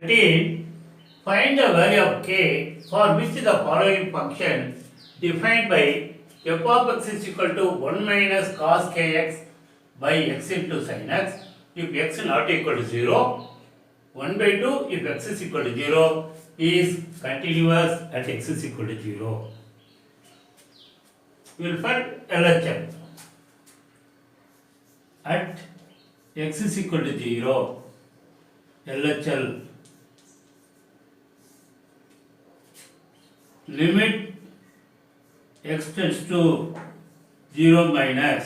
13. Find the value of k for which the following function defined by f of x is equal to 1 minus cos kx by x into sin x if x not equal to 0, 1 by 2 if x is equal to 0 is continuous at x is equal to 0. We will find LHM at x is equal to 0. LHL limit x tends to 0 minus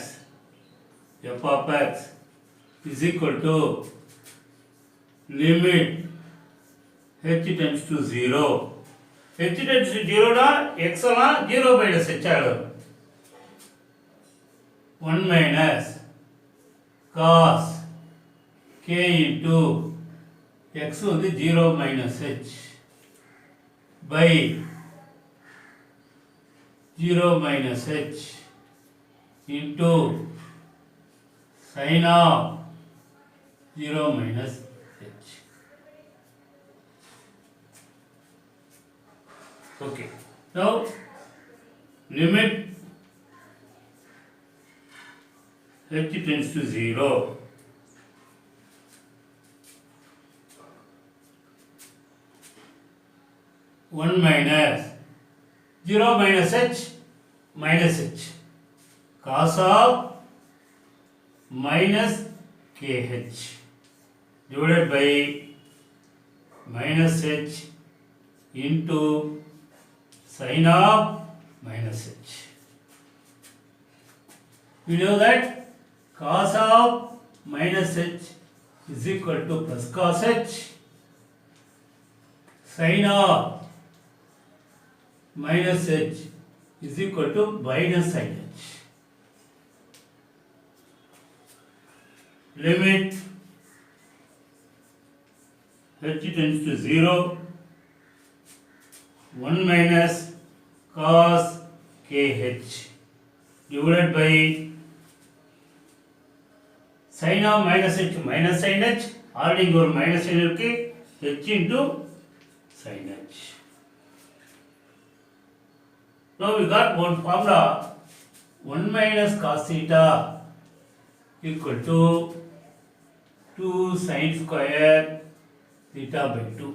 f of x is equal to limit h tends to 0. h tends to 0 na x la 0 minus h agum 1 minus cos k into x வந்து 0 minus h by 0 minus h into sin of 0 minus h. Okay. Now limit h tends to 0. One minus 0 minus h cos of minus kh divided by minus h into sin of minus h. We know that cos of minus h is equal to plus cos h, sin of minus h is equal to minus sin h. Limit h tends to 0, 1 minus cos kh divided by sin of minus sin h, already இங்க ஒரு minus sign இருக்கு, h into sin h. Now we got one formula 1 minus cos theta equal to 2 sin square theta by 2.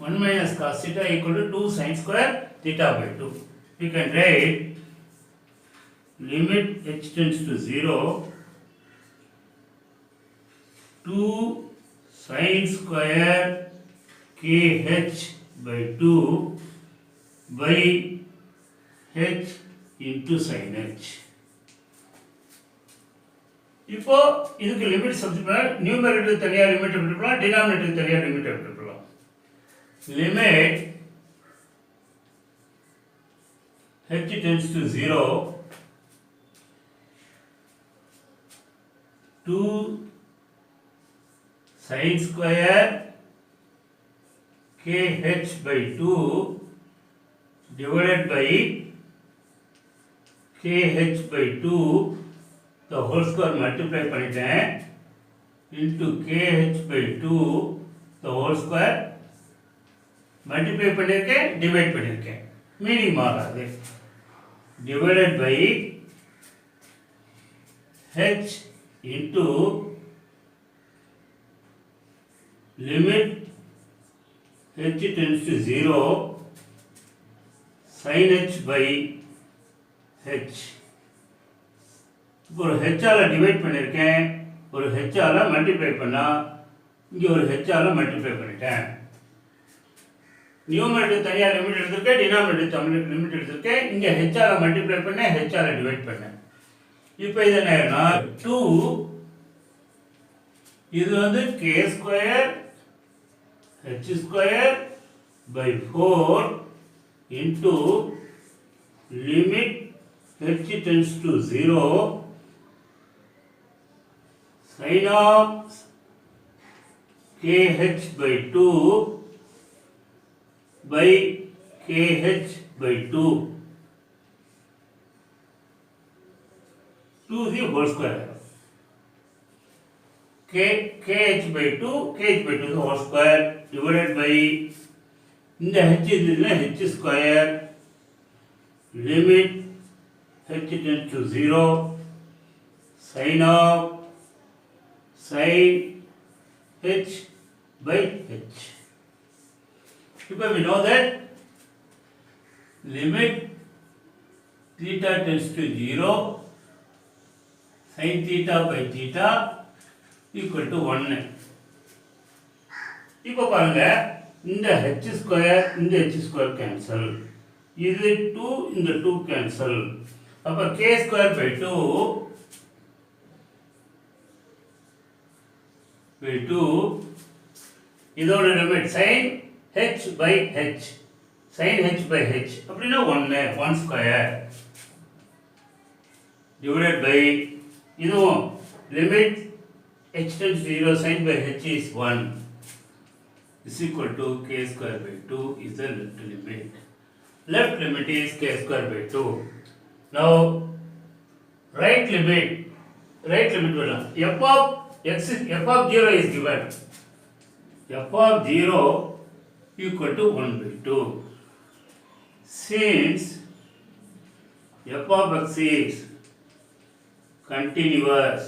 1 minus cos theta equal to 2 sin square theta by 2. We can write limit h tends to 0, 2 sin square kh by 2 by h into sin h. இப்போ இதுக்கு limit substitute numerator தனியா limit எடுத்துக்கலாம், denominator தனியா limit எடுத்துக்கலாம். Limit h tends to 0, 2 sin square kh by 2 divided by kh by 2 the whole square multiply பண்ணிட்டேன் into kh by 2 the whole square multiply பண்ணிருக்கேன் divide பண்ணிருக்கேன் meaning மாறாது divided by h into limit h tends to 0 sin h by h. இப்போ ஒரு h ஆல divide பண்ணிருக்கேன், ஒரு h ஆல மல்டிப்ளை பண்ணா இங்க ஒரு h ஆல மல்டிப்ளை பண்ணிட்டேன். நியூமரேட்டர் தனியா லிமிட் எடுத்துருக்கேன், டினாமினேட்டர் தமிழ் லிமிட் எடுத்துருக்கேன். இங்க h ஆல மல்டிப்ளை பண்ணேன், h ஆல டிவைட் பண்ணேன். இப்போ இது என்னன்னா 2 இது வந்து k square h square by 4 into limit h tends to 0 sin of kh by 2 by kh by 2 to the whole square. kh by 2 the whole square divided by இந்த h இதுல h square limit h tends to 0 sin of sin h by h. Because we know that limit theta tends to 0 sin theta by theta equal to 1. இப்போ பாருங்க இந்த h square இந்த h square cancel, இது 2 இந்த 2 cancel, அப்ப k square by 2 இதோட limit sin h by h sin h by h அப்படினா 1 square divided by இதுவும் limit h tends to 0 sin by h is 1 is equal to k square by 2 is the left limit. Left limit is k square by 2. Now right limit will f of x f of 0 is given. F of 0 equal to 1 by 2. Since f of x is continuous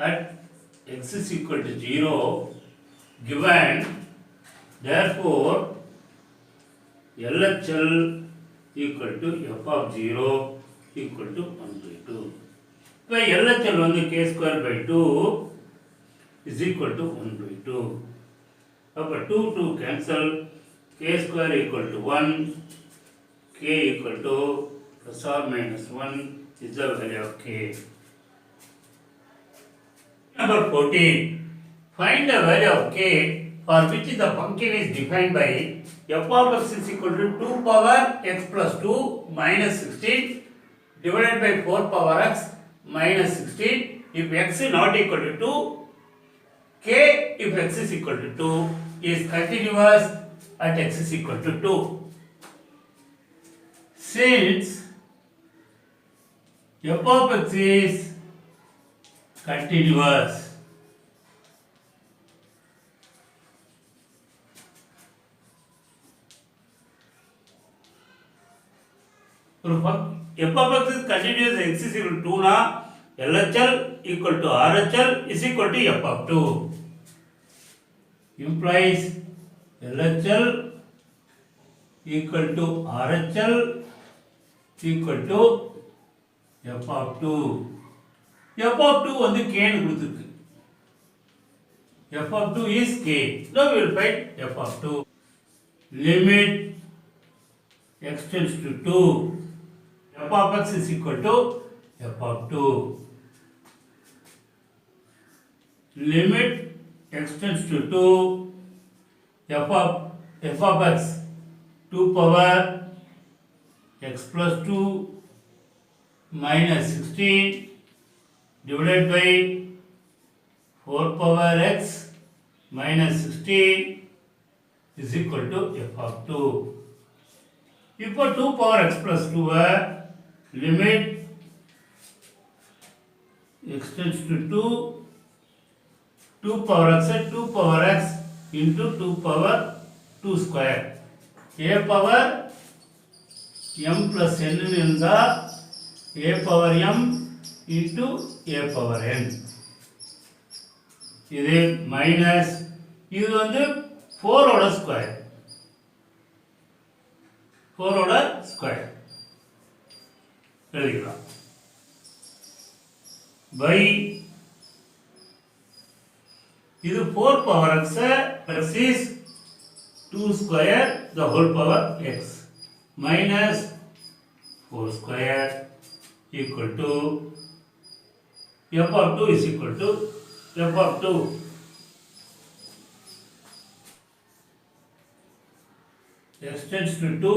at x is equal to 0 given, therefore LHL equal to f of 0 equal to 1 by 2. So LHL வந்து k square by 2 is equal to 1 by 2. அப்ப 2 cancel, k square equal to 1, k equal to plus or minus 1 is the value of k. Number 14. Find the value of k for which the function is defined by f of x is equal to 2 power x plus 2 minus 16 divided by 4 power x minus 16 if x is not equal to 2, k if x is equal to 2 is continuous at x is equal to 2. Since f of x is continuous, f of x is continuous, x is equal to 2 na LHL equal to RHL is equal to f of 2 implies LHL equal to RHL equal to f of 2. f of 2 வந்து k னு கொடுத்திருக்கு. f of 2 is k. Now we will find f of 2. Limit x tends to 2, f of x is equal to f of 2. Limit x tends to 2, f of x 2 power x plus 2 minus 16 divided by 4 power x minus 16 is equal to f of 2. இப்போ 2 power x plus 2 limit x tends to 2 power x 2 power x into 2 power 2 square a power m plus n இருந்தா a power m into a power n. இது minus இது வந்து 4 ஓட square 4 ஓட square எழுதிக்கலாம் by இது 4 power x x is 2 square the whole power x minus 4 square equal to f of 2 is equal to f of 2 x tends to 2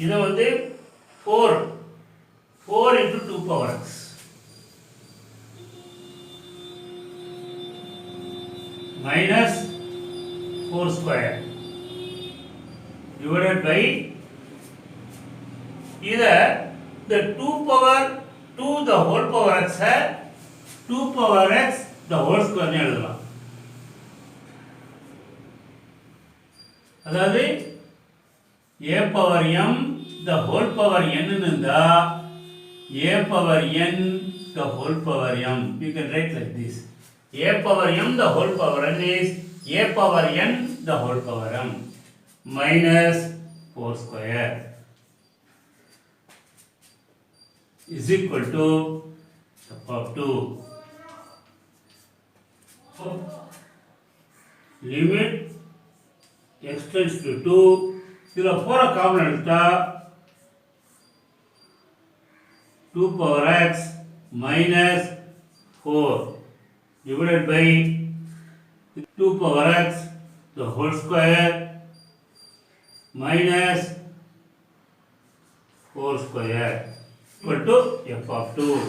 இதை வந்து 4 into 2 power x minus 4 square divided by இதை the 2 power 2 the whole power x है 2 power x the whole square ने எழுதலாம் அதாவது a power m the whole power n இருந்தா a power n the whole power m you can write like this a power m the whole power n is a power n the whole power m minus 4 square is equal to f of 2 so limit x tends to 2 இதுல 4 common எடுத்தா 2 power x minus 4 divided by 2 power x the whole square minus 4 square equal to f of 2.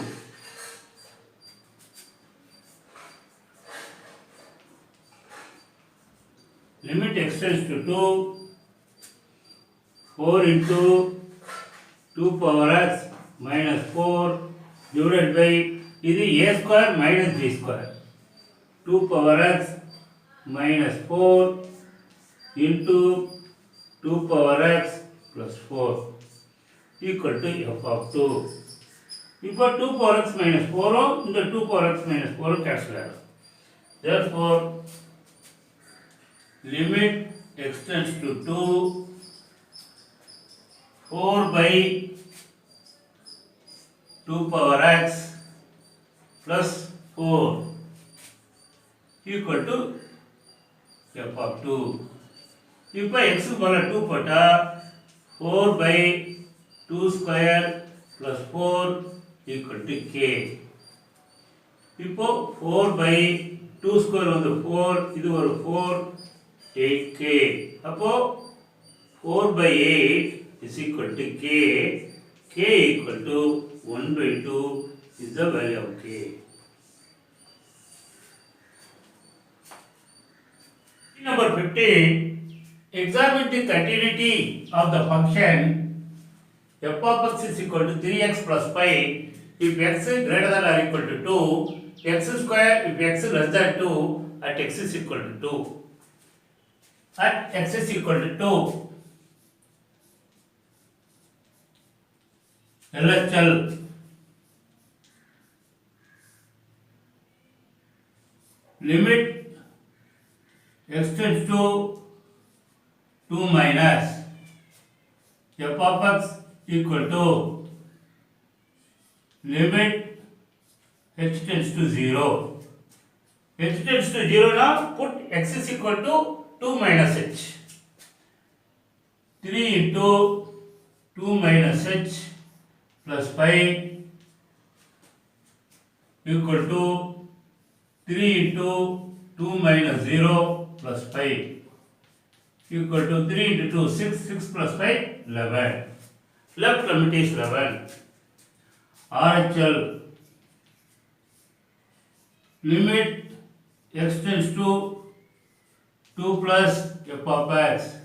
Limit x tends to 2 4 into 2 power x minus 4 divided by இது a square minus b square 2 power x minus 4 into 2 power x plus 4 equal to f of 2. இப்போ 2 power x minus 4 இந்த 2 power x minus 4 cancel ஆகும். Therefore limit x tends to 2 4 by 2 power x plus 4 equal to f of 2. இப்போ x க்கு பதிலா 2 போட்டா 4 by 2 square plus 4 equal to k. இப்போ 4 by 2 square வந்து 4 இது ஒரு 4 8k. அப்போ 4 by 8 is equal to k. K equal to 1 by 2 is the value of k. Number 15. Examine the continuity of the function f of x is equal to 3x plus 5 if x is greater than or equal to 2, x square if x is less than 2 at x is equal to 2. At x is equal to 2, LHL limit x tends to 2 minus f of x equal to limit h tends to 0. H tends to 0 now put x is equal to 2 minus h. 3 into 2 minus h plus 5 equal to 3 into 2 minus 0 plus 5 equal to 3 into 2 6 6 plus 5 11. Left limit is 11. RHL limit x tends to 2 plus f of x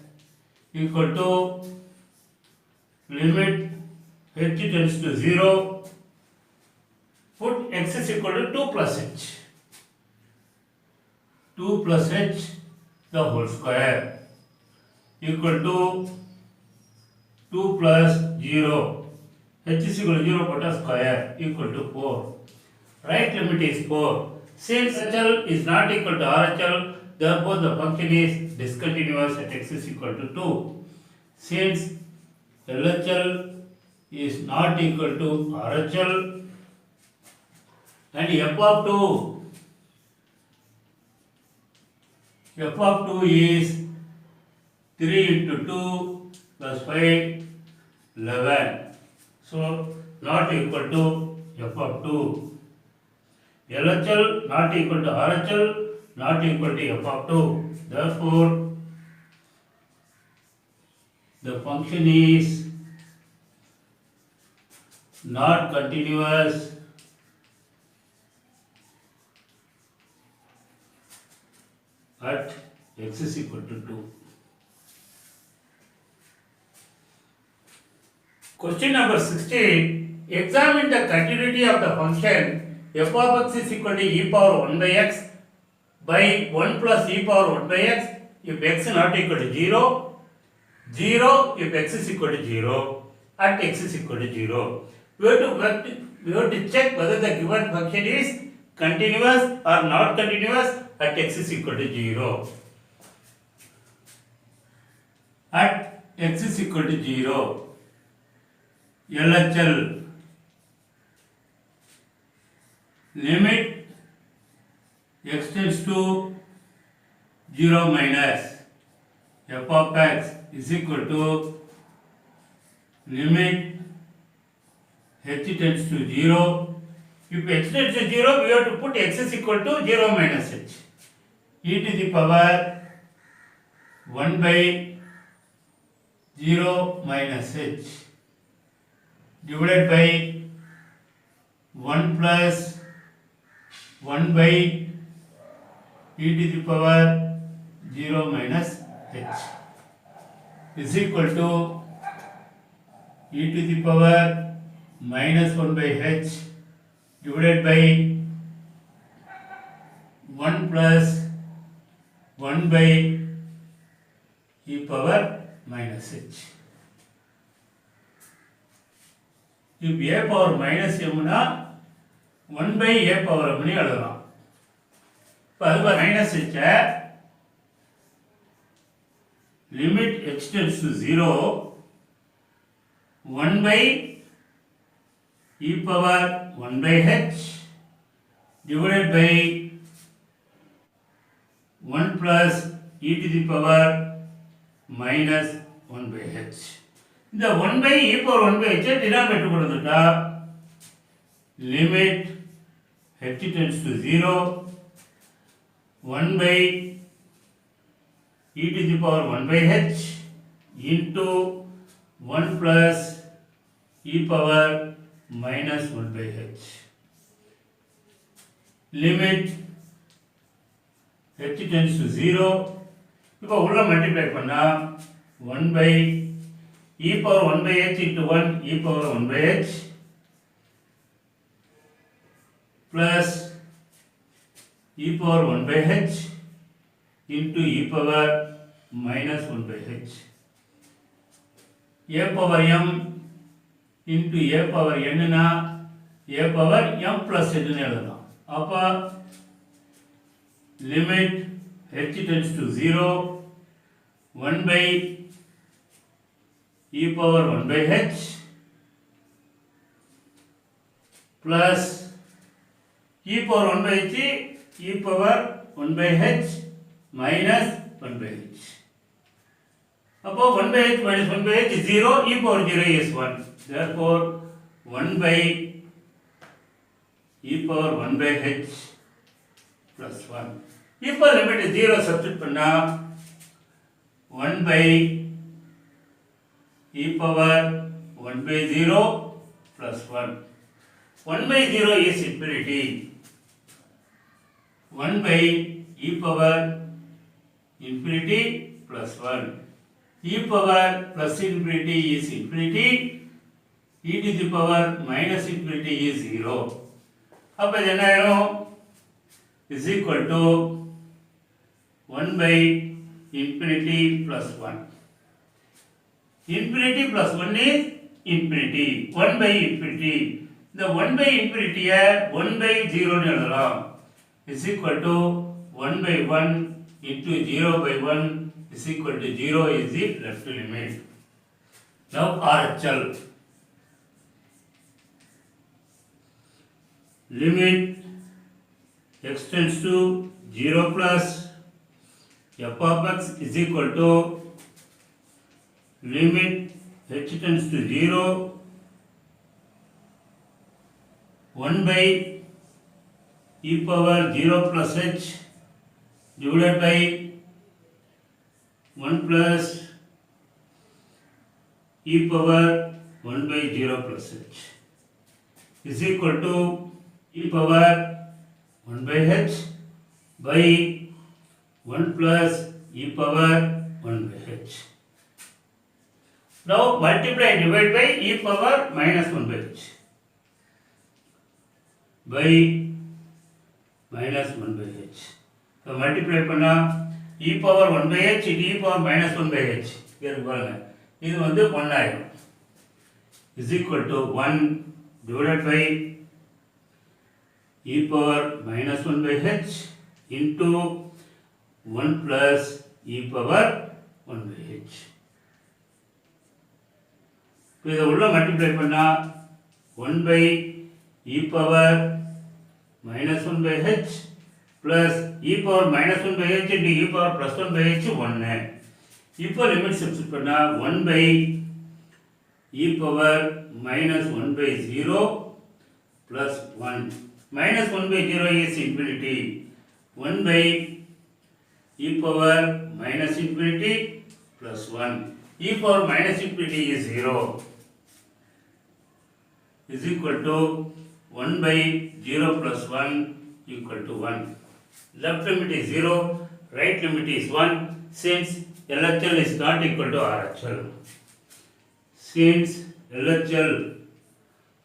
equal to limit h tends to 0 put x is equal to 2 plus h 2 plus h the whole square equal to 2 plus 0 h is equal to 0 put a square equal to 4. Right limit is 4. Since HL is not equal to RHL, therefore the function is discontinuous at x is equal to 2. Since LHL is not equal to RHL and f of 2 is 3 into 2 plus 5 11. So not equal to f of 2. LHL not equal to RHL not equal to f of 2. Therefore the function is not continuous at x is equal to 2. Question number 16. examine the continuity of the function f of x is equal to e power 1 by x by 1 plus e power 1 by x if x not equal to 0, 0 if x is equal to 0, at x is equal to 0. We have to check whether the given function is continuous or not continuous at x is equal to 0. At x is equal to 0, LHL limit x tends to 0 minus f of x is equal to limit h tends to 0. If h tends to 0, we have to put x is equal to 0 minus h. E to the power 1 by 0 minus h divided by 1 plus 1 by e to the power 0 minus h is equal to e to the power minus 1 by h divided by 1 plus 1 by e power minus h. If a power minus m na 1 by a power m ni எழுதலாம். இப்போ அது minus h limit h tends to 0 1 by e power 1 by h divided by 1 plus e to the power minus 1 by h. இந்த 1 by e power 1 by h denominator கொண்டு வந்துட்டா limit h tends to 0 1 by e to the power 1 by h into 1 plus e power minus 1 by h. Limit h tends to 0. இப்போ உள்ள multiply பண்ணா 1 by e power 1 by h into 1 e power 1 by h plus e power 1 by h into e power minus 1 by h. A power m into a power n na a power m plus n னு எழுதலாம். அப்ப limit h tends to 0 1 by e power 1 by h plus e power 1 by h e power 1 by h minus 1 by h. அப்போ 1 by h minus 1 by h is 0, e power 0 is 1. Therefore 1 by e power 1 by h plus 1. If the limit is 0, substitute பண்ணா 1 by e power 1 by 0 plus 1. 1 by 0 is infinity. 1 by e power infinity plus 1. E power plus infinity is infinity. E to the power minus infinity is 0. அப்ப இது என்ன ஆயிடும் is equal to 1 by infinity plus 1. Infinity plus 1 is infinity. 1 by infinity. இந்த 1 by infinity 1 by 0 னு எழுதலாம். is equal to 1 by 1 into 0 by 1 is equal to 0 is the left limit. Now RHL. Limit x tends to 0 plus f of x is equal to limit h tends to 0 1 by e power 0 plus h divided by 1 plus e power 1 by 0 plus h is equal to e power 1 by h by 1 plus e power 1 by h. Now multiply and divide by e power minus 1 by h. by minus 1 by h. So multiply பண்ணா e power 1 by h into e power minus 1 by h. இருக்கு பாருங்க. இது வந்து 1 ஆயிடும். Is equal to 1 divided by e power minus 1 by h into 1 plus e power 1 by h. இதை உள்ள multiply பண்ணா 1 by e power minus 1 by h plus e power minus 1 by h into e power plus 1 by h 1. இப்போ limit substitute பண்ணா 1 by e power minus 1 by 0 plus 1. Minus 1 by 0 is infinity. 1 by e power minus infinity plus 1. E power minus infinity is 0. Is equal to 1 by 0 plus 1 equal to 1. Left limit is 0, right limit is 1. Since LHL is not equal to RHL. Since LHL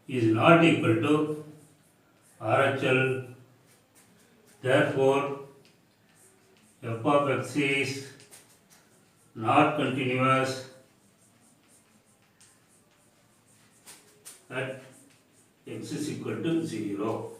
is not equal to RHL, therefore f of x is not continuous at x is equal to 0.